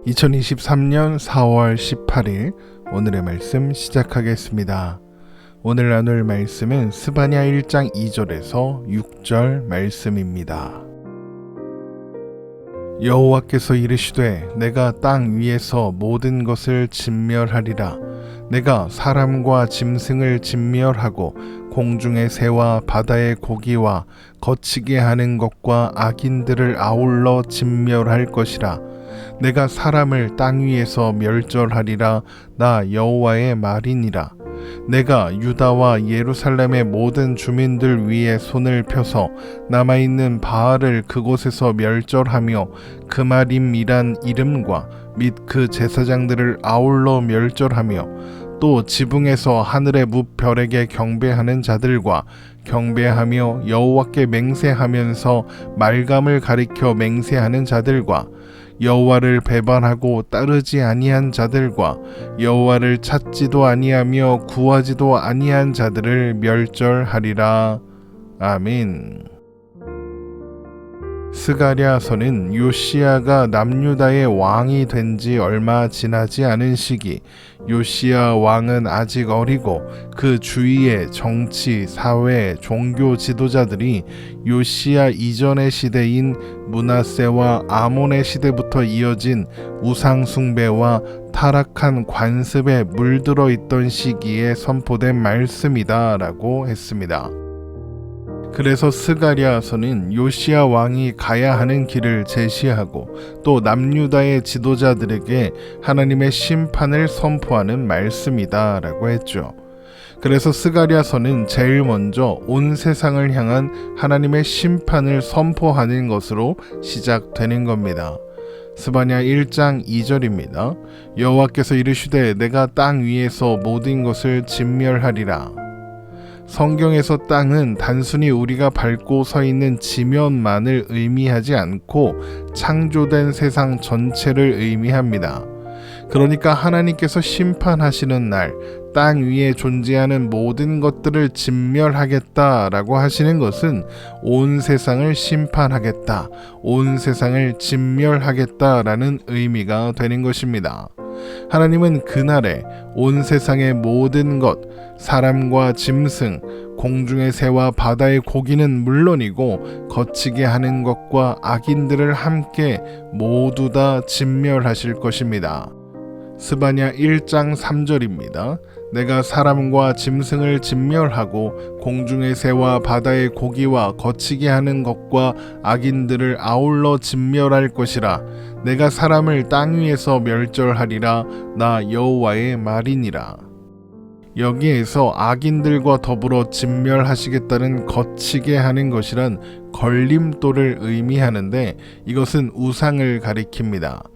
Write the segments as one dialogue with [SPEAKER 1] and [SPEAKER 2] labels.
[SPEAKER 1] 2023년 4월 18일 오늘의 말씀 시작하겠습니다. 오늘 나눌 말씀은 스바냐 1장 2절에서 6절 말씀입니다. 여호와께서 이르시되 내가 땅 위에서 모든 것을 진멸하리라. 내가 사람과 짐승을 진멸하고 공중의 새와 바다의 고기와 거치게 하는 것과 악인들을 아울러 진멸할 것이라. 내가 사람을 땅 위에서 멸절하리라. 나 여호와의 말이니라. 내가 유다와 예루살렘의 모든 주민들 위에 손을 펴서 남아있는 바알을 그곳에서 멸절하며 그마림이란 이름과 및 그 제사장들을 아울러 멸절하며 또 지붕에서 하늘의 무별에게 경배하는 자들과 경배하며 여호와께 맹세하면서 말감을 가리켜 맹세하는 자들과 여호와를 배반하고 따르지 아니한 자들과 여호와를 찾지도 아니하며 구하지도 아니한 자들을 멸절하리라. 아멘. 스가랴서는 요시야가 남유다의 왕이 된 지 얼마 지나지 않은 시기, 요시야 왕은 아직 어리고 그 주위의 정치, 사회, 종교 지도자들이 요시야 이전의 시대인 므낫세와 아몬의 시대부터 이어진 우상 숭배와 타락한 관습에 물들어 있던 시기에 선포된 말씀이다 라고 했습니다. 그래서 스가랴서는 요시야 왕이 가야 하는 길을 제시하고 또 남유다의 지도자들에게 하나님의 심판을 선포하는 말씀이다 라고 했죠. 그래서 스가랴서는 제일 먼저 온 세상을 향한 하나님의 심판을 선포하는 것으로 시작되는 겁니다. 스바냐 1장 2절입니다. 여호와께서 이르시되 내가 땅 위에서 모든 것을 진멸하리라. 성경에서 땅은 단순히 우리가 밟고 서 있는 지면만을 의미하지 않고 창조된 세상 전체를 의미합니다. 그러니까 하나님께서 심판하시는 날, 땅 위에 존재하는 모든 것들을 진멸하겠다라고 하시는 것은 온 세상을 심판하겠다, 온 세상을 진멸하겠다라는 의미가 되는 것입니다. 하나님은 그날에 온 세상의 모든 것, 사람과 짐승, 공중의 새와 바다의 고기는 물론이고 거치게 하는 것과 악인들을 함께 모두 다 진멸하실 것입니다. 스바냐 1장 3절입니다. 내가 사람과 짐승을 진멸하고 공중의 새와 바다의 고기와 거치게 하는 것과 악인들을 아울러 진멸할 것이라. 내가 사람을 땅 위에서 멸절하리라. 나 여호와의 말이니라. 여기에서 악인들과 더불어 진멸하시겠다는 거치게 하는 것이란 걸림돌을 의미하는데 이것은 우상을 가리킵니다.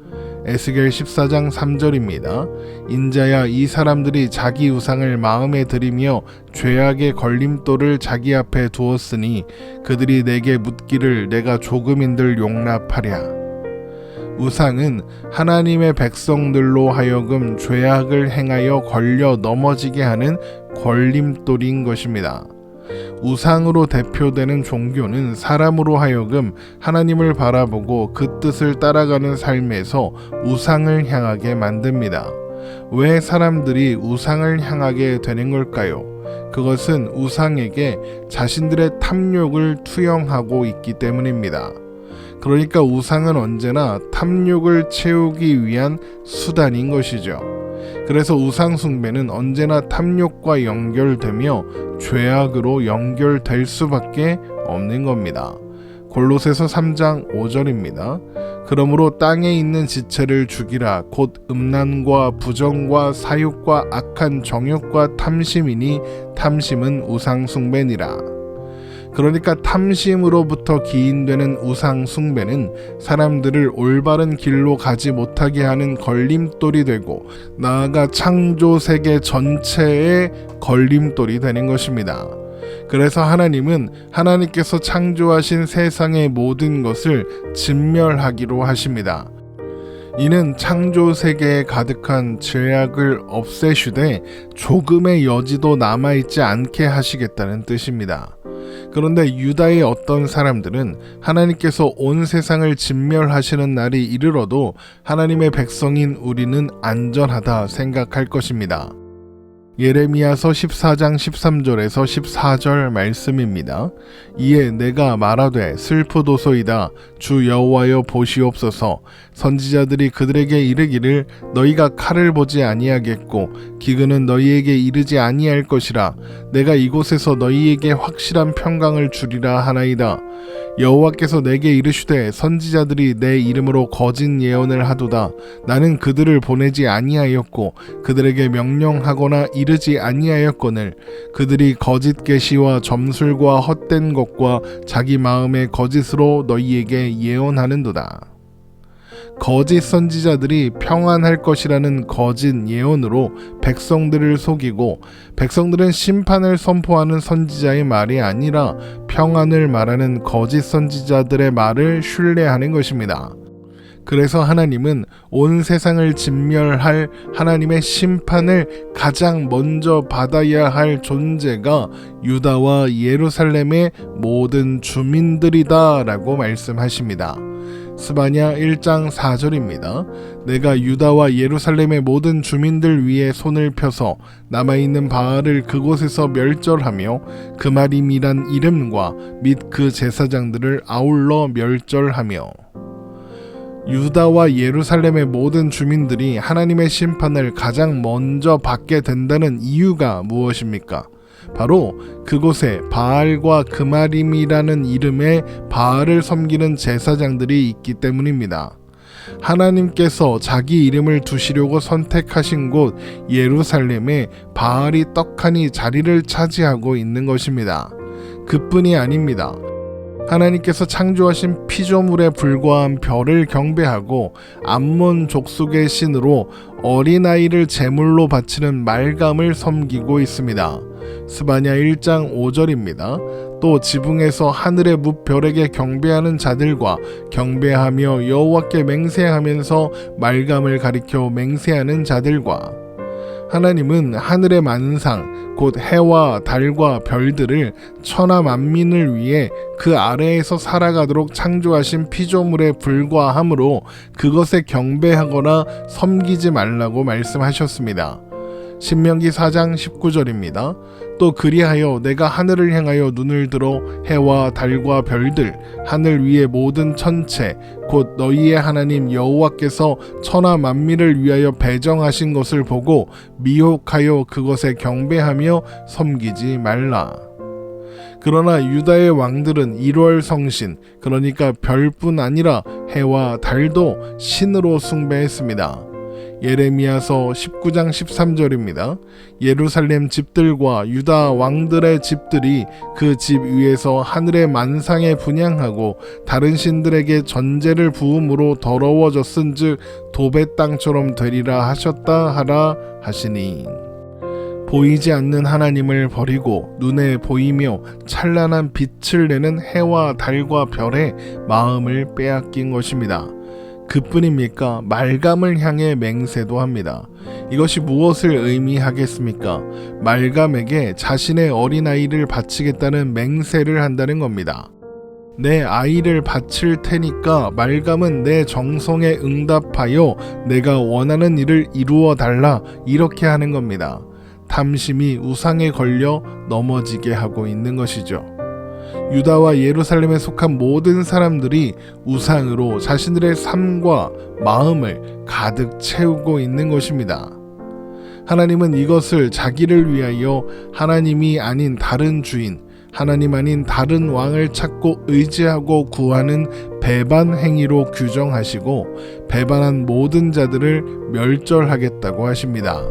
[SPEAKER 1] 에스겔 14장 3절입니다. 인자야 이 사람들이 자기 우상을 마음에 들이며 죄악의 걸림돌을 자기 앞에 두었으니 그들이 내게 묻기를 내가 조금인들 용납하랴. 우상은 하나님의 백성들로 하여금 죄악을 행하여 걸려 넘어지게 하는 걸림돌인 것입니다. 우상으로 대표되는 종교는 사람으로 하여금 하나님을 바라보고 그 뜻을 따라가는 삶에서 우상을 향하게 만듭니다. 왜 사람들이 우상을 향하게 되는 걸까요? 그것은 우상에게 자신들의 탐욕을 투영하고 있기 때문입니다. 그러니까 우상은 언제나 탐욕을 채우기 위한 수단인 것이죠. 그래서 우상 숭배는 언제나 탐욕과 연결되며 죄악으로 연결될 수밖에 없는 겁니다. 골로새서 3장 5절입니다. 그러므로 땅에 있는 지체를 죽이라. 곧 음란과 부정과 사욕과 악한 정욕과 탐심이니 탐심은 우상 숭배니라. 그러니까 탐심으로부터 기인되는 우상 숭배는 사람들을 올바른 길로 가지 못하게 하는 걸림돌이 되고 나아가 창조 세계 전체의 걸림돌이 되는 것입니다. 그래서 하나님은 하나님께서 창조하신 세상의 모든 것을 진멸하기로 하십니다. 이는 창조 세계에 가득한 죄악을 없애시되 조금의 여지도 남아있지 않게 하시겠다는 뜻입니다. 그런데 유다의 어떤 사람들은 하나님께서 온 세상을 진멸하시는 날이 이르러도 하나님의 백성인 우리는 안전하다 생각할 것입니다. 예레미야서 14장 13절에서 14절 말씀입니다. 이에 내가 말하되 슬프도소이다. 주 여호와여 보시옵소서. 선지자들이 그들에게 이르기를 너희가 칼을 보지 아니하겠고 기근은 너희에게 이르지 아니할 것이라. 내가 이곳에서 너희에게 확실한 평강을 주리라 하나이다. 여호와께서 내게 이르시되 선지자들이 내 이름으로 거짓 예언을 하도다. 나는 그들을 보내지 아니하였고 그들에게 명령하거나 이르지 아니하였거늘 그들이 거짓 계시와 점술과 헛된 것과 자기 마음의 거짓으로 너희에게 예언하는도다. 거짓 선지자들이 평안할 것이라는 거짓 예언으로 백성들을 속이고 백성들은 심판을 선포하는 선지자의 말이 아니라 평안을 말하는 거짓 선지자들의 말을 신뢰하는 것입니다. 그래서 하나님은 온 세상을 진멸할 하나님의 심판을 가장 먼저 받아야 할 존재가 유다와 예루살렘의 모든 주민들이다 라고 말씀하십니다. 스바냐 1장 4절입니다. 내가 유다와 예루살렘의 모든 주민들 위에 손을 펴서 남아있는 바알을 그곳에서 멸절하며 그마림이란 이름과 및 그 제사장들을 아울러 멸절하며. 유다와 예루살렘의 모든 주민들이 하나님의 심판을 가장 먼저 받게 된다는 이유가 무엇입니까? 바로 그곳에 바알과 그마림이라는 이름의 바알을 섬기는 제사장들이 있기 때문입니다. 하나님께서 자기 이름을 두시려고 선택하신 곳 예루살렘에 바알이 떡하니 자리를 차지하고 있는 것입니다. 그뿐이 아닙니다. 하나님께서 창조하신 피조물에 불과한 별을 경배하고 암몬 족속의 신으로 어린아이를 제물로 바치는 말감을 섬기고 있습니다. 스바냐 1장 5절입니다. 또 지붕에서 하늘의 뭇별에게 경배하는 자들과 경배하며 여호와께 맹세하면서 말감을 가리켜 맹세하는 자들과. 하나님은 하늘의 만상 곧 해와 달과 별들을 천하 만민을 위해 그 아래에서 살아가도록 창조하신 피조물에 불과하므로 그것에 경배하거나 섬기지 말라고 말씀하셨습니다. 신명기 4장 19절입니다. 또 그리하여 내가 하늘을 향하여 눈을 들어 해와 달과 별들 하늘 위의 모든 천체 곧 너희의 하나님 여호와께서 천하 만민을 위하여 배정하신 것을 보고 미혹하여 그것에 경배하며 섬기지 말라. 그러나 유다의 왕들은 1월 성신 그러니까 별뿐 아니라 해와 달도 신으로 숭배했습니다. 예레미야서 19장 13절입니다. 예루살렘 집들과 유다 왕들의 집들이 그 집 위에서 하늘의 만상에 분향하고 다른 신들에게 전제를 부음으로 더러워졌은즉 도배 땅처럼 되리라 하셨다 하라 하시니. 보이지 않는 하나님을 버리고 눈에 보이며 찬란한 빛을 내는 해와 달과 별의 마음을 빼앗긴 것입니다. 그뿐입니까? 말감을 향해 맹세도 합니다. 이것이 무엇을 의미하겠습니까? 말감에게 자신의 어린아이를 바치겠다는 맹세를 한다는 겁니다. 내 아이를 바칠 테니까 말감은 내 정성에 응답하여 내가 원하는 일을 이루어 달라 이렇게 하는 겁니다. 탐심이 우상에 걸려 넘어지게 하고 있는 것이죠. 유다와 예루살렘에 속한 모든 사람들이 우상으로 자신들의 삶과 마음을 가득 채우고 있는 것입니다. 하나님은 이것을 자기를 위하여 하나님이 아닌 다른 주인, 하나님 아닌 다른 왕을 찾고 의지하고 구하는 배반 행위로 규정하시고 배반한 모든 자들을 멸절하겠다고 하십니다.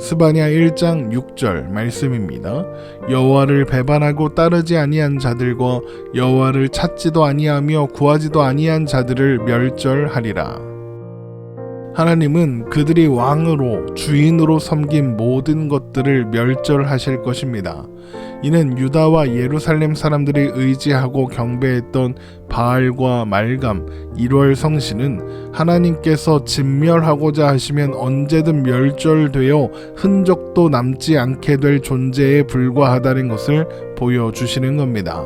[SPEAKER 1] 스바냐 1장 6절 말씀입니다. 여호와를 배반하고 따르지 아니한 자들과 여호와를 찾지도 아니하며 구하지도 아니한 자들을 멸절하리라. 하나님은 그들이 왕으로 주인으로 섬긴 모든 것들을 멸절하실 것입니다. 이는 유다와 예루살렘 사람들이 의지하고 경배했던 바알과 말감, 1월 성신은 하나님께서 진멸하고자 하시면 언제든 멸절되어 흔적도 남지 않게 될 존재에 불과하다는 것을 보여주시는 겁니다.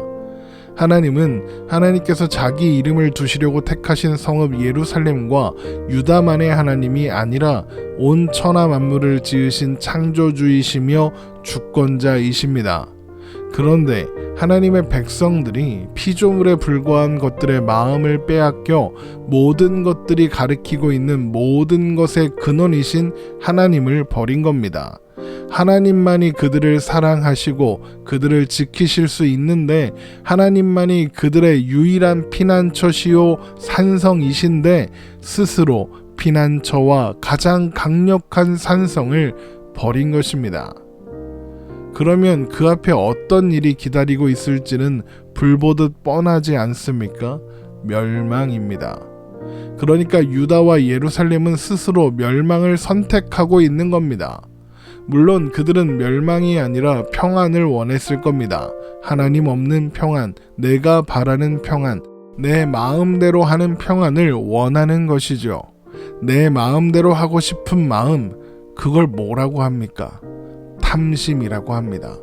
[SPEAKER 1] 하나님은 하나님께서 자기 이름을 두시려고 택하신 성읍 예루살렘과 유다만의 하나님이 아니라 온 천하 만물을 지으신 창조주이시며 주권자이십니다. 그런데 하나님의 백성들이 피조물에 불과한 것들의 마음을 빼앗겨 모든 것들이 가리키고 있는 모든 것의 근원이신 하나님을 버린 겁니다. 하나님만이 그들을 사랑하시고 그들을 지키실 수 있는데, 하나님만이 그들의 유일한 피난처시요 산성이신데 스스로 피난처와 가장 강력한 산성을 버린 것입니다. 그러면 그 앞에 어떤 일이 기다리고 있을지는 불보듯 뻔하지 않습니까? 멸망입니다. 그러니까 유다와 예루살렘은 스스로 멸망을 선택하고 있는 겁니다. 물론 그들은 멸망이 아니라 평안을 원했을 겁니다. 하나님 없는 평안, 내가 바라는 평안, 내 마음대로 하는 평안을 원하는 것이죠. 내 마음대로 하고 싶은 마음, 그걸 뭐라고 합니까? 탐심이라고 합니다.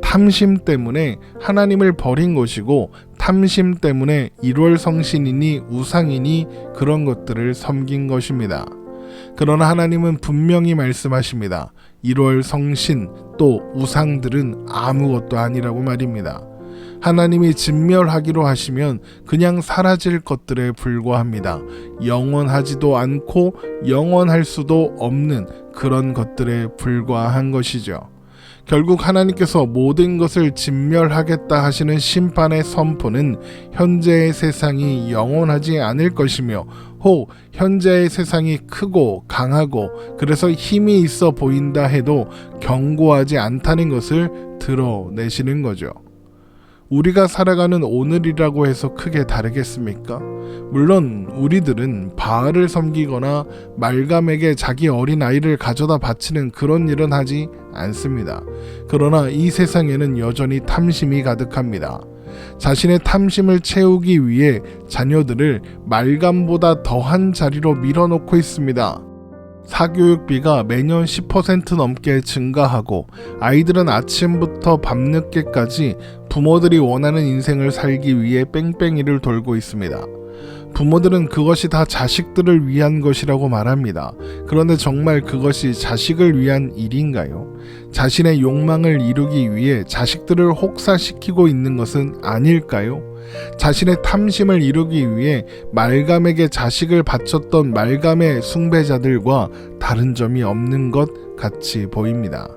[SPEAKER 1] 탐심 때문에 하나님을 버린 것이고, 탐심 때문에 1월 성신이니 우상이니 그런 것들을 섬긴 것입니다. 그러나 하나님은 분명히 말씀하십니다. 1월 성신 또 우상들은 아무것도 아니라고 말입니다. 하나님이 진멸하기로 하시면 그냥 사라질 것들에 불과합니다. 영원하지도 않고 영원할 수도 없는 그런 것들에 불과한 것이죠. 결국 하나님께서 모든 것을 진멸하겠다 하시는 심판의 선포는 현재의 세상이 영원하지 않을 것이며, 혹 현재의 세상이 크고 강하고 그래서 힘이 있어 보인다 해도 견고하지 않다는 것을 드러내시는 거죠. 우리가 살아가는 오늘이라고 해서 크게 다르겠습니까? 물론 우리들은 바알을 섬기거나 말감에게 자기 어린 아이를 가져다 바치는 그런 일은 하지 않습니다. 그러나 이 세상에는 여전히 탐심이 가득합니다. 자신의 탐심을 채우기 위해 자녀들을 말감보다 더한 자리로 밀어놓고 있습니다. 사교육비가 매년 10% 넘게 증가하고, 아이들은 아침부터 밤늦게까지 부모들이 원하는 인생을 살기 위해 뺑뺑이를 돌고 있습니다. 부모들은 그것이 다 자식들을 위한 것이라고 말합니다. 그런데 정말 그것이 자식을 위한 일인가요? 자신의 욕망을 이루기 위해 자식들을 혹사시키고 있는 것은 아닐까요? 자신의 탐심을 이루기 위해 말감에게 자식을 바쳤던 말감의 숭배자들과 다른 점이 없는 것 같이 보입니다.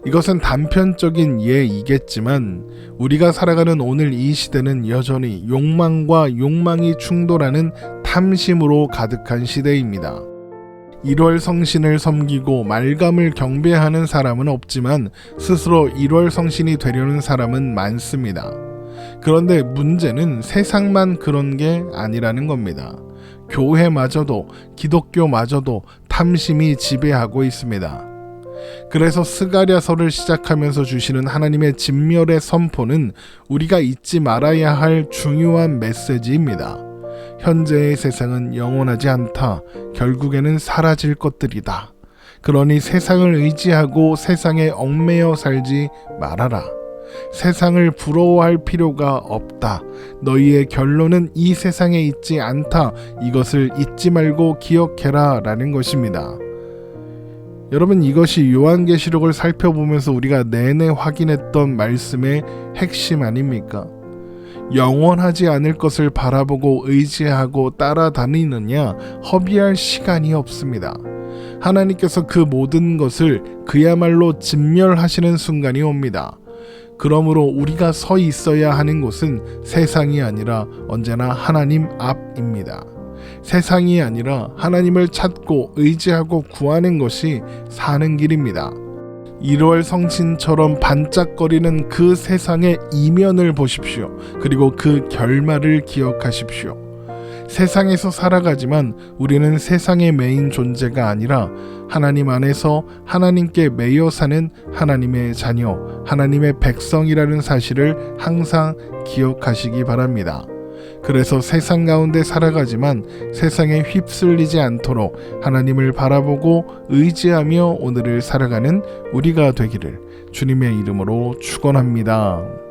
[SPEAKER 1] 이것은 단편적인 예이겠지만 우리가 살아가는 오늘 이 시대는 여전히 욕망과 욕망이 충돌하는 탐심으로 가득한 시대입니다. 1월 성신을 섬기고 말감을 경배하는 사람은 없지만 스스로 1월 성신이 되려는 사람은 많습니다. 그런데 문제는 세상만 그런 게 아니라는 겁니다. 교회마저도, 기독교마저도 탐심이 지배하고 있습니다. 그래서 스가랴서를 시작하면서 주시는 하나님의 진멸의 선포는 우리가 잊지 말아야 할 중요한 메시지입니다. 현재의 세상은 영원하지 않다. 결국에는 사라질 것들이다. 그러니 세상을 의지하고 세상에 얽매여 살지 말아라. 세상을 부러워할 필요가 없다. 너희의 결론은 이 세상에 있지 않다. 이것을 잊지 말고 기억해라 라는 것입니다. 여러분, 이것이 요한계시록을 살펴보면서 우리가 내내 확인했던 말씀의 핵심 아닙니까? 영원하지 않을 것을 바라보고 의지하고 따라다니느냐? 허비할 시간이 없습니다. 하나님께서 그 모든 것을 그야말로 진멸하시는 순간이 옵니다. 그러므로 우리가 서 있어야 하는 곳은 세상이 아니라 언제나 하나님 앞입니다. 세상이 아니라 하나님을 찾고 의지하고 구하는 것이 사는 길입니다. 1월 성신처럼 반짝거리는 그 세상의 이면을 보십시오. 그리고 그 결말을 기억하십시오. 세상에서 살아가지만 우리는 세상의 메인 존재가 아니라 하나님 안에서 하나님께 매여 사는 하나님의 자녀, 하나님의 백성이라는 사실을 항상 기억하시기 바랍니다. 그래서 세상 가운데 살아가지만 세상에 휩쓸리지 않도록 하나님을 바라보고 의지하며 오늘을 살아가는 우리가 되기를 주님의 이름으로 축원합니다.